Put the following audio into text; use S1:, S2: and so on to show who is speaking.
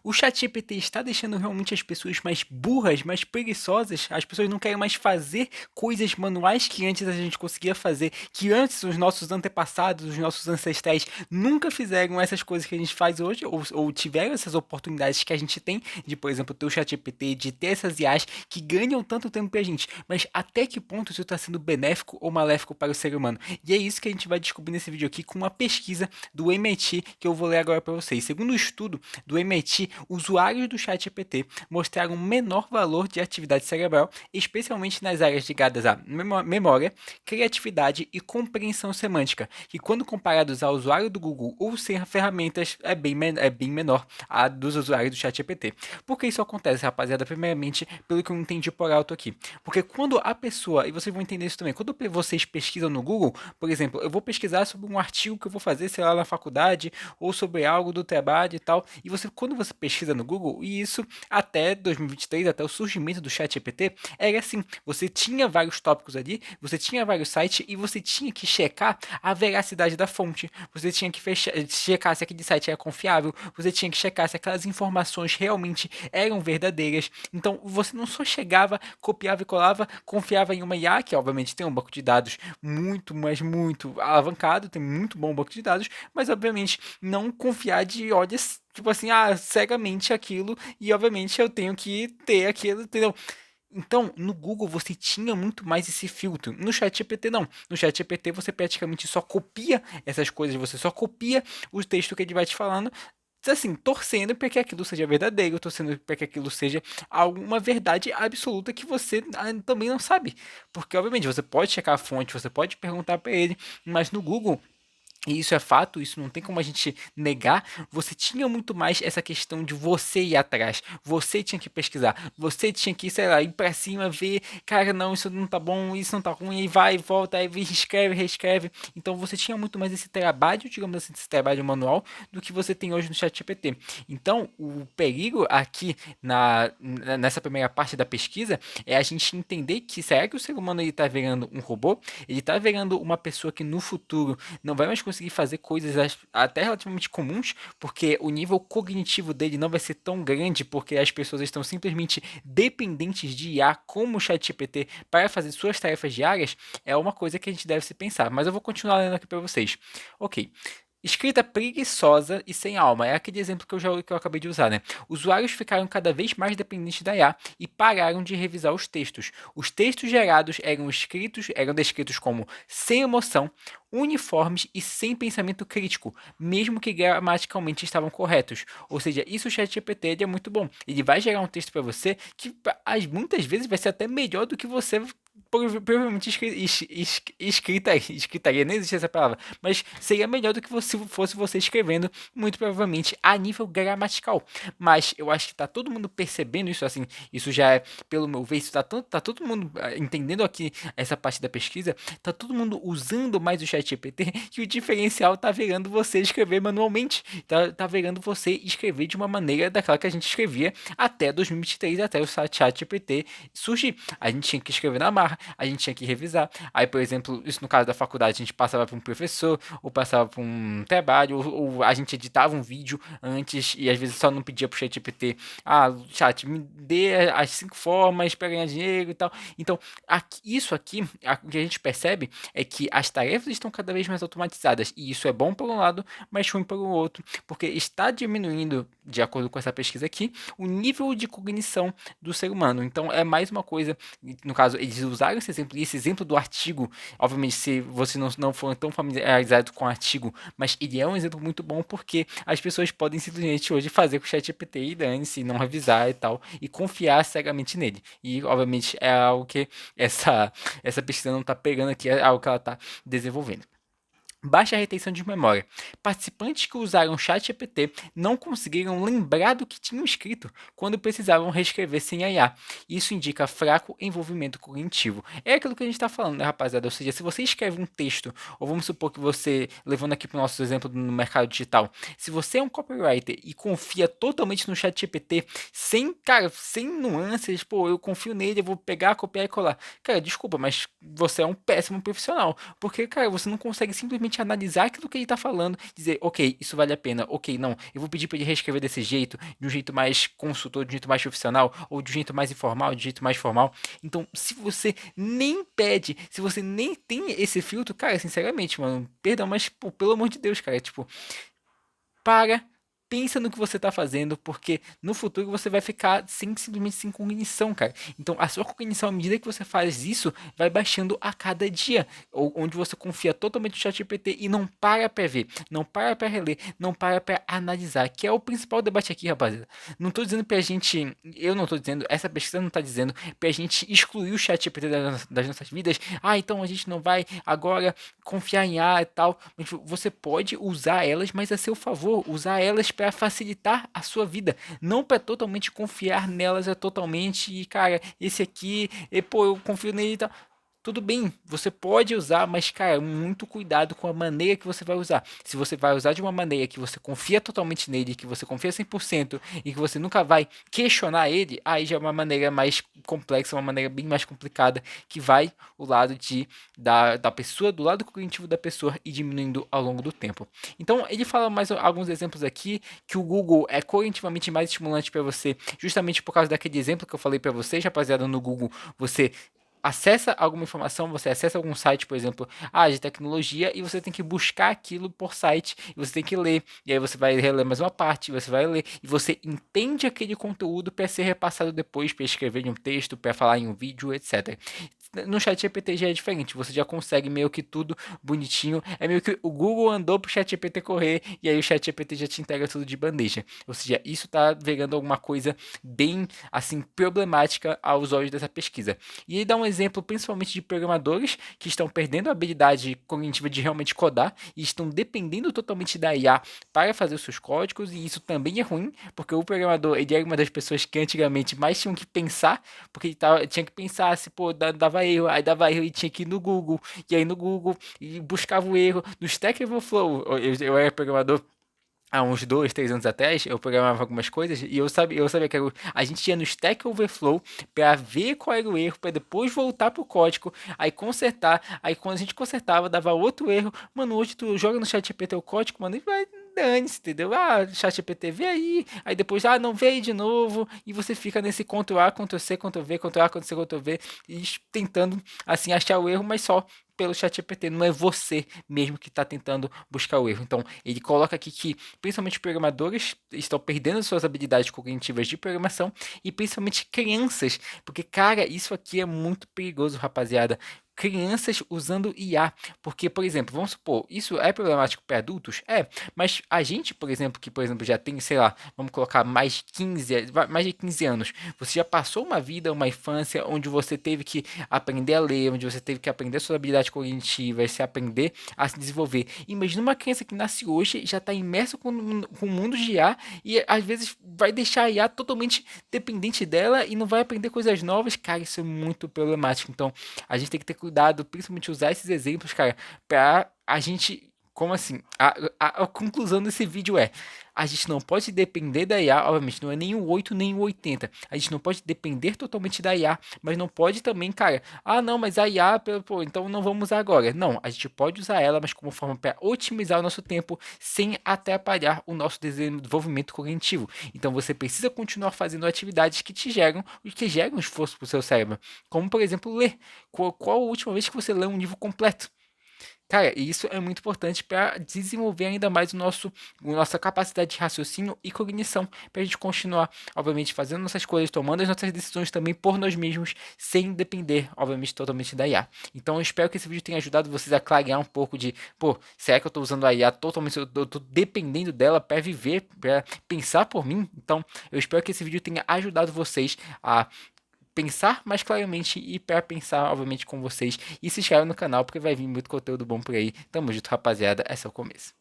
S1: O ChatGPT está deixando realmente as pessoas mais burras, mais preguiçosas? As pessoas não querem mais fazer coisas manuais que antes a gente conseguia fazer, que antes os nossos antepassados, os nossos ancestrais nunca fizeram essas coisas que a gente faz hoje, ou tiveram essas oportunidades que a gente tem de, por exemplo, ter o ChatGPT, de ter essas IAs que ganham tanto tempo pra gente. Mas até que ponto isso está sendo benéfico ou maléfico para o ser humano? E é isso que a gente vai descobrir nesse vídeo aqui com uma pesquisa do MIT que eu vou ler agora para vocês. Segundo o estudo do MIT, usuários do ChatGPT mostraram menor valor de atividade cerebral, especialmente nas áreas ligadas à memória, criatividade e compreensão semântica, que quando comparados ao usuário do Google ou sem ferramentas é bem menor a dos usuários do ChatGPT. Por que isso acontece, rapaziada? Primeiramente, pelo que eu entendi por alto aqui. Porque quando a pessoa, e vocês vão entender isso também, quando vocês pesquisam no Google, por exemplo, eu vou pesquisar sobre um artigo que eu vou fazer, sei lá, na faculdade, ou sobre algo do trabalho e tal, e você, quando você pesquisa no Google, e isso até 2023, até o surgimento do ChatGPT, era assim, você tinha vários tópicos ali, você tinha vários sites, e você tinha que checar a veracidade da fonte, você tinha que checar se aquele site era confiável, você tinha que checar se aquelas informações realmente eram verdadeiras. Então, você não só chegava, copiava e colava, confiava em uma IA, que obviamente tem um banco de dados muito, mas muito alavancado, tem muito bom banco de dados, mas obviamente não confiar de olhos, tipo assim, cegamente aquilo, e obviamente eu tenho que ter aquilo, entendeu? Então, no Google você tinha muito mais esse filtro. No ChatGPT não. No ChatGPT você praticamente só copia essas coisas, você só copia os textos que ele vai te falando, assim, torcendo para que aquilo seja verdadeiro, torcendo para que aquilo seja alguma verdade absoluta que você também não sabe. Porque, obviamente, você pode checar a fonte, você pode perguntar para ele, mas no Google e isso é fato, isso não tem como a gente negar, você tinha muito mais essa questão de você ir atrás, você tinha que pesquisar, você tinha que, sei lá, ir pra cima, ver, cara, não, isso não tá bom, isso não tá ruim, aí vai, volta, aí escreve, reescreve. Então você tinha muito mais esse trabalho, digamos assim, esse trabalho manual, do que você tem hoje no ChatGPT. Então, o perigo aqui nessa primeira parte da pesquisa é a gente entender que será que o ser humano ele tá virando um robô? Ele tá virando uma pessoa que no futuro não vai mais conseguir fazer coisas até relativamente comuns, porque o nível cognitivo dele não vai ser tão grande, porque as pessoas estão simplesmente dependentes de IA como o ChatGPT para fazer suas tarefas diárias, é uma coisa que a gente deve se pensar. Mas eu vou continuar lendo aqui para vocês. Ok. Escrita preguiçosa e sem alma. É aquele exemplo que eu acabei de usar, né? Usuários ficaram cada vez mais dependentes da IA e pararam de revisar os textos. Os textos gerados eram descritos como sem emoção, uniformes e sem pensamento crítico, mesmo que gramaticalmente estavam corretos. Ou seja, isso o ChatGPT ele é muito bom. Ele vai gerar um texto para você que muitas vezes vai ser até melhor do que você provavelmente escritaria, nem existe essa palavra, mas seria melhor do que fosse você escrevendo, muito provavelmente a nível gramatical. Mas eu acho que tá todo mundo percebendo isso, assim, isso já é, pelo meu ver, isso tá todo mundo entendendo aqui essa parte da pesquisa, tá todo mundo usando mais o ChatGPT que o diferencial tá virando você escrever manualmente, tá virando você escrever de uma maneira daquela que a gente escrevia até 2023, até o ChatGPT surgir. A gente tinha que escrever na marra, a gente tinha que revisar. Aí, por exemplo, isso no caso da faculdade, a gente passava para um professor, ou passava para um trabalho, ou a gente editava um vídeo antes e às vezes só não pedia pro ChatGPT, chat, me dê as 5 formas para ganhar dinheiro e tal. Então, isso aqui, o que a gente percebe é que as tarefas estão cada vez mais automatizadas, e isso é bom por um lado, mas ruim por um outro, porque está diminuindo, de acordo com essa pesquisa aqui, o nível de cognição do ser humano. Então, é mais uma coisa, no caso, eles usaram esse exemplo, e esse exemplo do artigo, obviamente, se você não for tão familiarizado com o artigo, mas ele é um exemplo muito bom porque as pessoas podem simplesmente hoje fazer com o ChatGPT e dane-se, não revisar e tal, e confiar cegamente nele. E, obviamente, é algo que essa pesquisa não está pegando aqui, é algo que ela está desenvolvendo. Baixa retenção de memória. Participantes que usaram o ChatGPT não conseguiram lembrar do que tinham escrito quando precisavam reescrever sem a IA. Isso indica fraco envolvimento cognitivo. É aquilo que a gente está falando, né, rapaziada? Ou seja, se você escreve um texto, ou vamos supor que você, levando aqui para o nosso exemplo no mercado digital, se você é um copywriter e confia totalmente no ChatGPT, sem nuances, pô, eu confio nele, eu vou pegar, copiar e colar. Cara, desculpa, mas você é um péssimo profissional. Porque, cara, você não consegue simplesmente realmente analisar aquilo que ele está falando, dizer, ok, isso vale a pena, ok, não, eu vou pedir para ele reescrever desse jeito, de um jeito mais consultor, de um jeito mais profissional, ou de um jeito mais informal, de um jeito mais formal. Então, se você nem pede, se você nem tem esse filtro, cara, sinceramente, mano, perdão, mas, pô, pelo amor de Deus, cara, tipo, para, pensa no que você está fazendo, porque no futuro você vai ficar simplesmente sem cognição, cara. Então, a sua cognição, à medida que você faz isso, vai baixando a cada dia, onde você confia totalmente no ChatGPT e não para para ver, não para para reler, não para para analisar, que é o principal debate aqui, rapaziada. Não estou dizendo pra gente, eu não estou dizendo, essa pesquisa não está dizendo pra gente excluir o ChatGPT das nossas vidas. Ah, então a gente não vai agora confiar em A e tal. Mas você pode usar elas, mas a seu favor, usar elas para facilitar a sua vida, não para totalmente confiar nelas totalmente e cara, esse aqui, pô, eu confio nele e tal. Tudo bem, você pode usar, mas cara, muito cuidado com a maneira que você vai usar. Se você vai usar de uma maneira que você confia totalmente nele, que você confia 100% e que você nunca vai questionar ele, aí já é uma maneira mais complexa, uma maneira bem mais complicada, que vai o lado da pessoa, do lado cognitivo da pessoa e diminuindo ao longo do tempo. Então, ele fala mais alguns exemplos aqui, que o Google é cognitivamente mais estimulante para você, justamente por causa daquele exemplo que eu falei para vocês, rapaziada, no Google, você acessa alguma informação, você acessa algum site, por exemplo, de tecnologia, e você tem que buscar aquilo por site, e você tem que ler, e aí você vai reler mais uma parte, você vai ler, e você entende aquele conteúdo para ser repassado depois, para escrever em um texto, para falar em um vídeo, etc. No ChatGPT já é diferente, você já consegue meio que tudo bonitinho, é meio que o Google andou pro ChatGPT correr, e aí o ChatGPT já te entrega tudo de bandeja, ou seja, isso tá virando alguma coisa bem, assim, problemática aos olhos dessa pesquisa. E ele dá um exemplo principalmente de programadores que estão perdendo a habilidade cognitiva de realmente codar e estão dependendo totalmente da IA para fazer os seus códigos, e isso também é ruim, porque o programador ele era uma das pessoas que antigamente mais tinham que pensar, porque ele tinha que pensar se, pô, dava erro, aí dava erro e tinha que ir no Google, e aí no Google e buscava o erro. No Stack Overflow, eu era programador há uns 2, 3 anos atrás, eu programava algumas coisas e eu sabia que a gente ia no Stack Overflow para ver qual era o erro, para depois voltar pro código, aí consertar. Aí quando a gente consertava, dava outro erro. Mano, hoje tu joga no ChatGPT o código, mano, e vai. Dane-se, entendeu? ChatGPT, vê aí. Aí depois, não vê aí de novo. E você fica nesse Ctrl+A, Ctrl+C, Ctrl+V, Ctrl+A, Ctrl+C, Ctrl+V, e tentando, assim, achar o erro, mas só pelo ChatGPT, não é você mesmo que está tentando buscar o erro. Então, ele coloca aqui que principalmente programadores estão perdendo suas habilidades cognitivas de programação e principalmente crianças, porque cara, isso aqui é muito perigoso, rapaziada. Crianças usando IA, porque, por exemplo, vamos supor, isso é problemático para adultos? É, mas a gente, por exemplo, que, por exemplo, já tem, sei lá, vamos colocar mais de 15 anos, você já passou uma vida, uma infância, onde você teve que aprender a ler, onde você teve que aprender suas habilidades cognitivas, se aprender a se desenvolver. Imagina uma criança que nasce hoje, já está imerso com o mundo de IA e às vezes vai deixar a IA totalmente dependente dela e não vai aprender coisas novas. Cara, isso é muito problemático. Então, a gente tem que ter cuidado, principalmente usar esses exemplos, cara, para a gente. Como assim? A conclusão desse vídeo é: a gente não pode depender da IA, obviamente, não é nem o 8 nem o 80. A gente não pode depender totalmente da IA, mas não pode também, cara, não, mas a IA, pô, então não vamos usar agora. Não, a gente pode usar ela, mas como forma para otimizar o nosso tempo sem atrapalhar o nosso desenvolvimento cognitivo. Então você precisa continuar fazendo atividades que geram esforço para o seu cérebro, como por exemplo ler. Qual a última vez que você leu um livro completo? Cara, isso é muito importante para desenvolver ainda mais nossa capacidade de raciocínio e cognição, para a gente continuar, obviamente, fazendo nossas coisas, tomando as nossas decisões também por nós mesmos, sem depender, obviamente, totalmente da IA. Então, eu espero que esse vídeo tenha ajudado vocês a clarear um pouco de, pô, será que eu estou usando a IA totalmente, eu estou dependendo dela para viver, para pensar por mim? Então, eu espero que esse vídeo tenha ajudado vocês a pensar mais claramente e para pensar, obviamente, com vocês. E se inscreve no canal porque vai vir muito conteúdo bom por aí. Tamo junto, rapaziada. Esse é o começo.